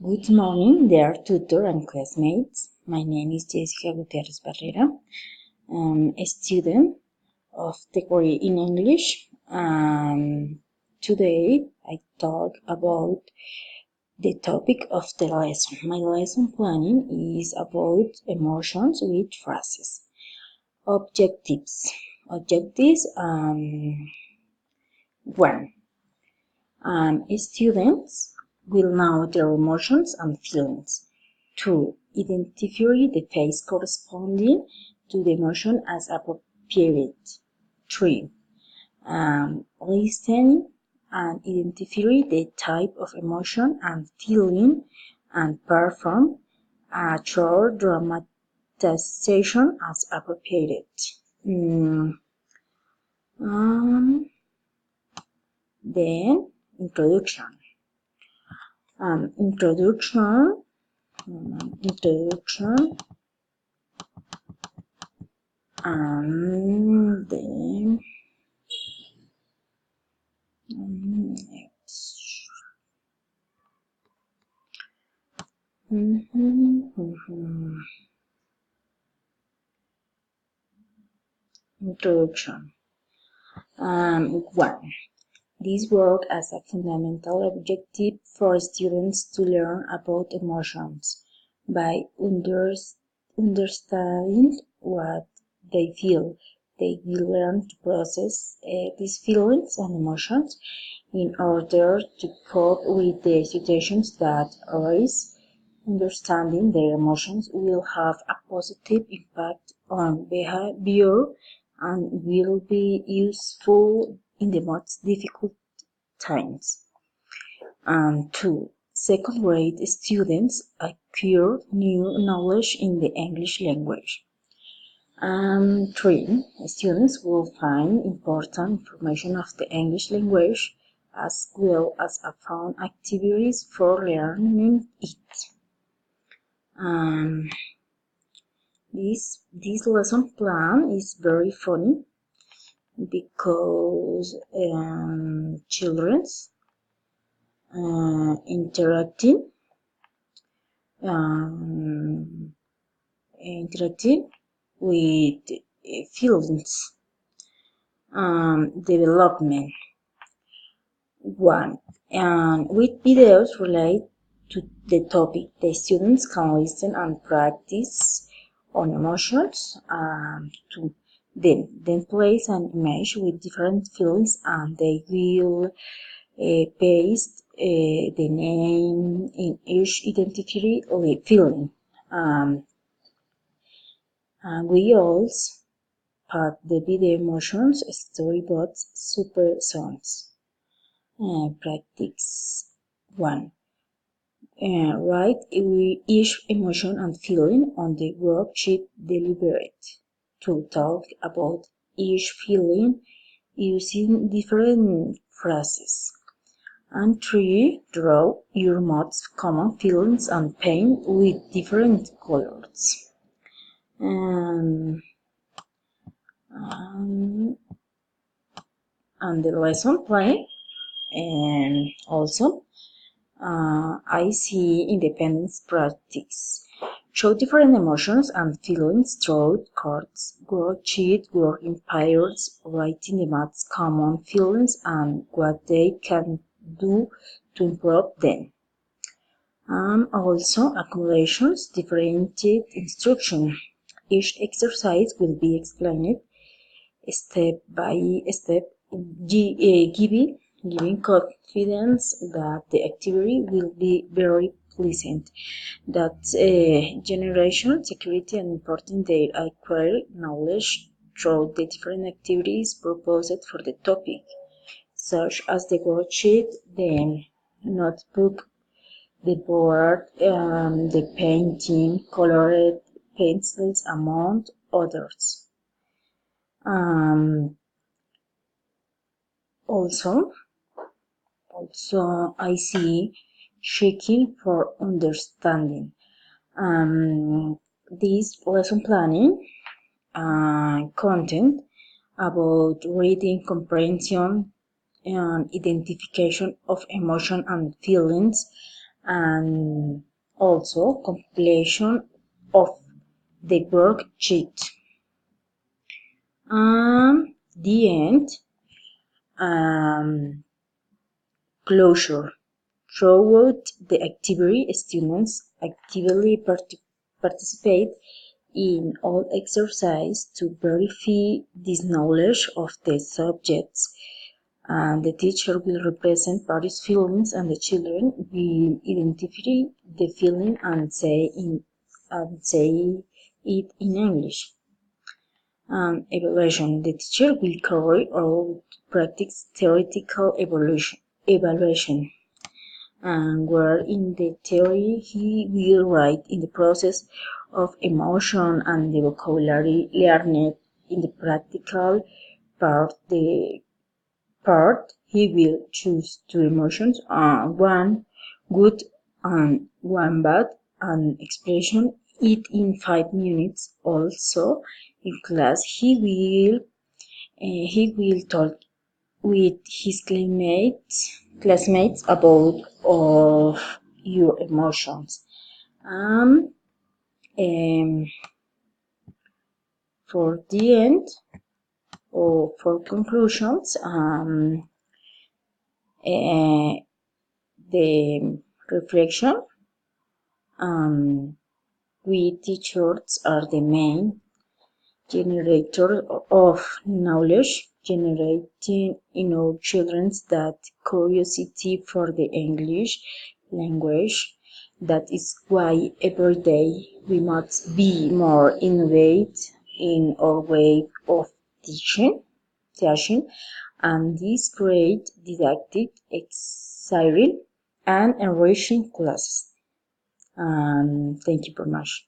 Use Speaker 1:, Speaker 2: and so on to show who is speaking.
Speaker 1: Good morning, dear tutor and classmates. My name is Jessica Gutierrez Barrera. I'm a student of degree in English. Today I talk about the topic of the lesson. My lesson planning is about emotions with phrases. Objectives. Objectives 1. Students will know their emotions and feelings. 2. Identify the phase corresponding to the emotion as appropriate. 3. Listen and identify the type of emotion and feeling and perform a short dramatization as appropriate. Then introduction. Introduction, and then next. Introduction. 1. This work as a fundamental objective for students to learn about emotions by understanding what they feel. They will learn to process these feelings and emotions in order to cope with the situations that arise. Understanding their emotions will have a positive impact on behavior and will be useful in the most difficult times. 2. Second-grade students acquire new knowledge in the English language. 3. Students will find important information of the English language as well as fun activities for learning it. This lesson plan is very funny because children's interacting with feelings. Development 1. With videos related to the topic, the students can listen and practice on emotions. 2. Then place an image with different feelings and they will paste the name in each identified feeling. We also put the video emotions, storyboards, super songs. Practice 1. Write each emotion and feeling on the worksheet deliberate. 2. Talk about each feeling using different phrases. And 3. Draw your most common feelings and paint with different colors. And the lesson plan. And also I see independence practice. Show different emotions and feelings through cards, worksheet, work in pairs, writing the most common feelings and what they can do to improve them. Also accumulations, differentiate instruction. Each exercise will be explained step by step, giving confidence that the activity will be very pleasant. That generation, security, and important they acquire knowledge through the different activities proposed for the topic, such as the worksheet, the notebook, the board, the painting, colored pencils, among others. Also I see checking for understanding. This lesson planning content about reading comprehension and identification of emotion and feelings and also completion of the worksheet. The end, closure. Throughout the activity, students actively participate in all exercise to verify this knowledge of the subjects, and the teacher will represent various feelings and the children will identify the feeling and say it in English. Evaluation. The teacher will carry out practice theoretical evaluation, and where in the theory he will write in the process of emotion and the vocabulary learned. In the practical part he will choose two emotions, one good and one bad, and expression it in 5 minutes. Also in class he will talk with his classmates about of your emotions. Um, um, for the end or for conclusions, the reflection. We teachers are the main generator of knowledge, generating in our children that curiosity for the English language. That is why every day we must be more innovative in our way of teaching, and this create didactic, exciting, and enriching classes. Thank you very much.